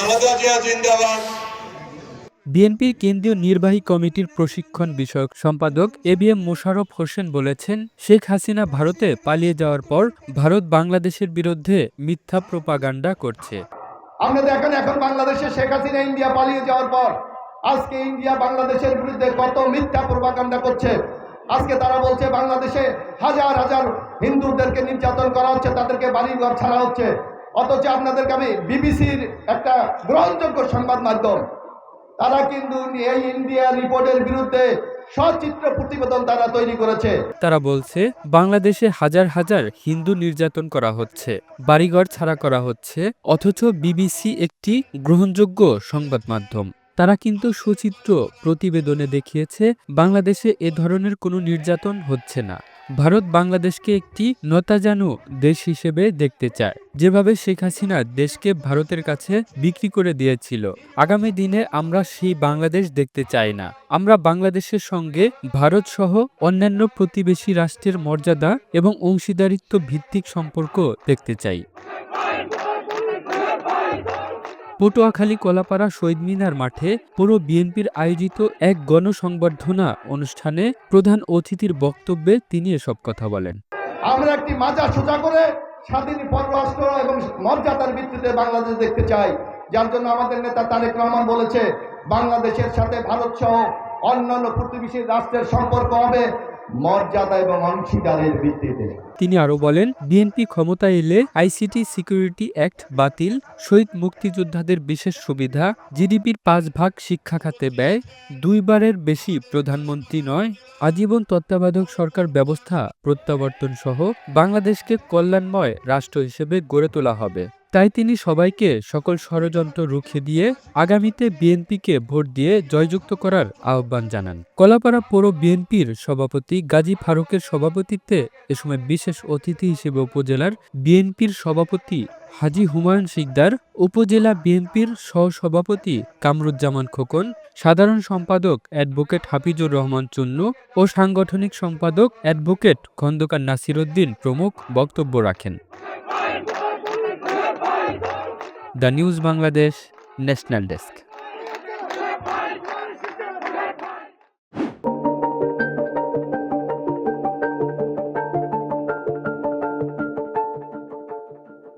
খালেদা জিয়া জিন্দাবাদ। বিএনপির কেন্দ্রীয় নির্বাহী কমিটির প্রশিক্ষণ বিষয়ক সম্পাদক এবিএম মোশাররফ হোসেন বলেছেন, শেখ হাসিনা ভারতে পালিয়ে যাওয়ার পর ভারত বাংলাদেশের বিরুদ্ধে মিথ্যা প্রোপাগান্ডা করছে। আমরা দেখেন এখন বাংলাদেশে শেখ হাসিনা ইন্ডিয়া পালিয়ে যাওয়ার পর আজকে ইন্ডিয়া বাংলাদেশের বিরুদ্ধে কত মিথ্যা প্রোপাগান্ডা করছে। আজকে তারা বলছে বাংলাদেশে হাজার হাজার হিন্দুদেরকে নির্যাতন করা হচ্ছে, তাদেরকে বাড়িঘর ছাড়া হচ্ছে। অথচ আপনাদেরকে আমি বিবিসির একটা গ্রহণযোগ্য সংবাদ মাধ্যম, তারা কিন্তু এই ইন্ডিয়া রিপোর্টের বিরুদ্ধে সচিত্র প্রতিবেদন তারা তৈরি করেছে। তারা বলছে বাংলাদেশে হাজার হাজার হিন্দু নির্যাতন করা হচ্ছে, বাড়িঘর ছাড়া করা হচ্ছে, অথচ বিবিসি একটি গ্রহণযোগ্য সংবাদ মাধ্যম। তারা কিন্তু সচিত্র প্রতিবেদনে দেখিয়েছে বাংলাদেশে এ ধরনের কোনো নির্যাতন হচ্ছে না। ভারত বাংলাদেশকে একটি নতাজানু দেশ হিসেবে দেখতে চায়, যেভাবে শেখ হাসিনা দেশকে ভারতের কাছে বিক্রি করে দিয়েছিল। আগামী দিনে আমরা সেই বাংলাদেশ দেখতে চাই না। আমরা বাংলাদেশের সঙ্গে ভারত সহ অন্যান্য প্রতিবেশী রাষ্ট্রের মর্যাদা এবং অংশীদারিত্ব ভিত্তিক সম্পর্ক দেখতে চাই। পটুয়াখালী কলাপাড়া শহীদ মিনার মাঠে পৌর বিএনপির আয়োজিত এক গণসংবর্ধনা অনুষ্ঠানে প্রধান অতিথির বক্তব্যে তিনি এসব কথা বলেন। আমরা একটি মাজা সোজা করে স্বাধীন পররাষ্ট্র এবং মর্যাদার ভিত্তিতে বাংলাদেশ দেখতে চাই, যার জন্য আমাদের নেতা তারেক রহমান বলেছে বাংলাদেশের সাথে ভারত সহ অন্যান্য প্রতিবেশী রাষ্ট্রের সম্পর্ক হবে মর্যাদা এবং অংশীদারের ভিত্তিতে। তিনি আরো বলেন, বিএনপি ক্ষমতায় এলে আইসিটি সিকিউরিটি অ্যাক্ট বাতিল, শহীদ মুক্তিযোদ্ধাদের বিশেষ সুবিধা, জিডিপির 5 ভাগ শিক্ষা খাতে ব্যয়, 2বারের বেশি প্রধানমন্ত্রী নয়, আজীবন তত্ত্বাবধায়ক সরকার ব্যবস্থা প্রত্যাবর্তন সহ বাংলাদেশকে কল্যাণময় রাষ্ট্র হিসেবে গড়ে তোলা হবে। তাই তিনি সবাইকে সকল ষড়যন্ত্র রুখে দিয়ে আগামীতে বিএনপিকে ভোট দিয়ে জয়যুক্ত করার আহ্বান জানান। কলাপাড়া পৌর বিএনপির সভাপতি গাজী ফারুকের সভাপতিত্বে এ সময় বিশেষ অতিথি হিসেবে উপজেলার বিএনপির সভাপতি হাজী হুমায়ুন শিকদার, উপজেলা বিএনপির সহসভাপতি কামরুজ্জামান খোকন, সাধারণ সম্পাদক অ্যাডভোকেট হাফিজুর রহমান চুন্নু ও সাংগঠনিক সম্পাদক অ্যাডভোকেট খন্দকার নাসির উদ্দিন প্রমুখ বক্তব্য রাখেন। The news Bangladesh, national desk.